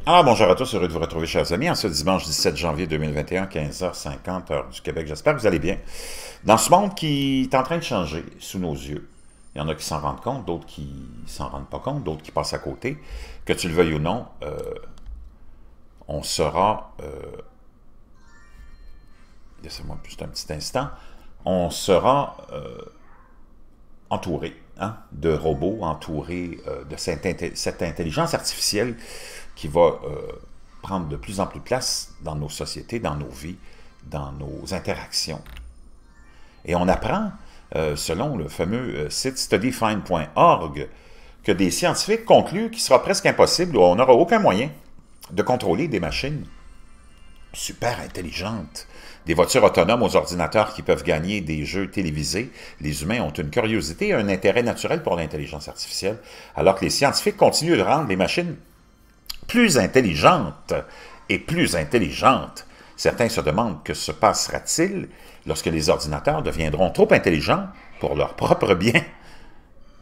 Alors, bonjour à tous, heureux de vous retrouver, chers amis, en ce dimanche 17 janvier 2021, 15h50, heure du Québec. J'espère que vous allez bien. Dans ce monde qui est en train de changer sous nos yeux, il y en a qui s'en rendent compte, d'autres qui s'en rendent pas compte, d'autres qui passent à côté. Que tu le veuilles ou non, on sera, laissez-moi juste un petit instant, on sera entouré de robots, entouré de cette intelligence artificielle qui va prendre de plus en plus de place dans nos sociétés, dans nos vies, dans nos interactions. Et on apprend, selon le fameux site studyfind.org, que des scientifiques concluent qu'il sera presque impossible, ou on n'aura aucun moyen de contrôler des machines super intelligentes, des voitures autonomes aux ordinateurs qui peuvent gagner des jeux télévisés. Les humains ont une curiosité et un intérêt naturel pour l'intelligence artificielle, alors que les scientifiques continuent de rendre les machines plus intelligentes et plus intelligentes. Certains se demandent que se passera-t-il lorsque les ordinateurs deviendront trop intelligents pour leur propre bien.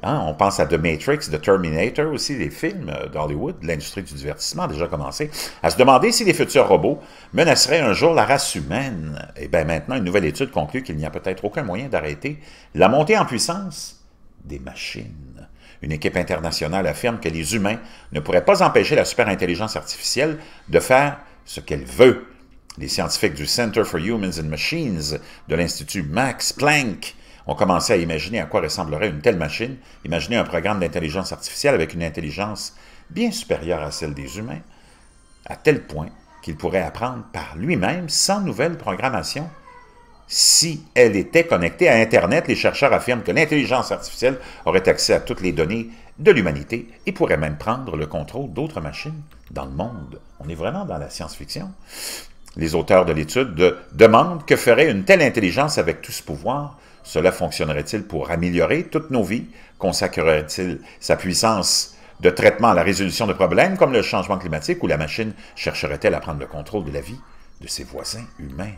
On pense à The Matrix, The Terminator aussi, les films d'Hollywood, l'industrie du divertissement a déjà commencé à se demander si les futurs robots menaceraient un jour la race humaine. Et bien maintenant, une nouvelle étude conclut qu'il n'y a peut-être aucun moyen d'arrêter la montée en puissance des machines. Une équipe internationale affirme que les humains ne pourraient pas empêcher la superintelligence artificielle de faire ce qu'elle veut. Les scientifiques du Center for Humans and Machines de l'Institut Max Planck ont commencé à imaginer à quoi ressemblerait une telle machine, imaginer un programme d'intelligence artificielle avec une intelligence bien supérieure à celle des humains, à tel point qu'il pourrait apprendre par lui-même sans nouvelle programmation. Si elle était connectée à Internet, les chercheurs affirment que l'intelligence artificielle aurait accès à toutes les données de l'humanité et pourrait même prendre le contrôle d'autres machines dans le monde. On est vraiment dans la science-fiction. Les auteurs de l'étude demandent que ferait une telle intelligence avec tout ce pouvoir. Cela fonctionnerait-il pour améliorer toutes nos vies? Consacrerait-il sa puissance de traitement à la résolution de problèmes comme le changement climatique, ou la machine chercherait-elle à prendre le contrôle de la vie de ses voisins humains?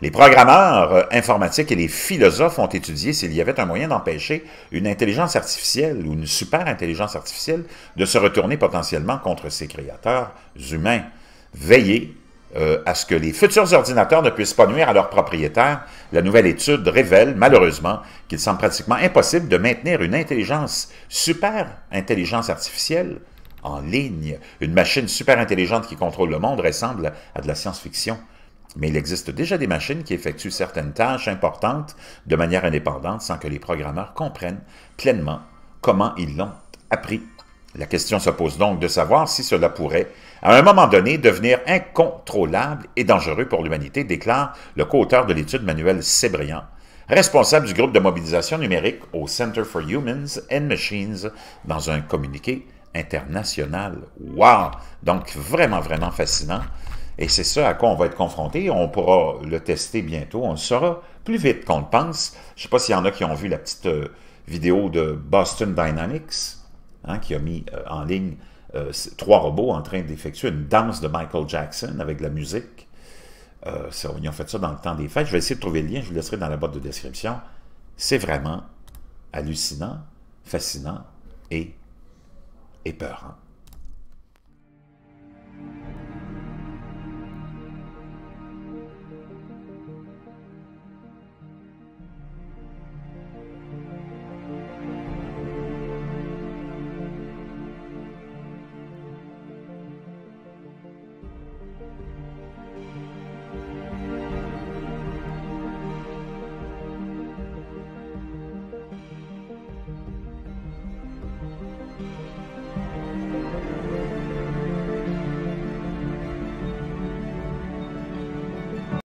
Les programmeurs informatiques et les philosophes ont étudié s'il y avait un moyen d'empêcher une intelligence artificielle ou une super intelligence artificielle de se retourner potentiellement contre ses créateurs humains. Veiller à ce que les futurs ordinateurs ne puissent pas nuire à leurs propriétaires. La nouvelle étude révèle malheureusement qu'il semble pratiquement impossible de maintenir une super intelligence artificielle en ligne. Une machine super intelligente qui contrôle le monde ressemble à de la science-fiction. Mais il existe déjà des machines qui effectuent certaines tâches importantes de manière indépendante sans que les programmeurs comprennent pleinement comment ils l'ont appris. La question se pose donc de savoir si cela pourrait, à un moment donné, devenir incontrôlable et dangereux pour l'humanité, déclare le co-auteur de l'étude Manuel Sébriand, responsable du groupe de mobilisation numérique au Center for Humans and Machines, dans un communiqué international. Wow! Donc, vraiment, vraiment fascinant. Et c'est ça à quoi on va être confronté. On pourra le tester bientôt. On le saura plus vite qu'on le pense. Je ne sais pas s'il y en a qui ont vu la petite vidéo de Boston Dynamics, qui a mis en ligne 3 robots en train d'effectuer une danse de Michael Jackson avec de la musique. Ils ont fait ça dans le temps des fêtes. Je vais essayer de trouver le lien. Je vous laisserai dans la boîte de description. C'est vraiment hallucinant, fascinant et épeurant.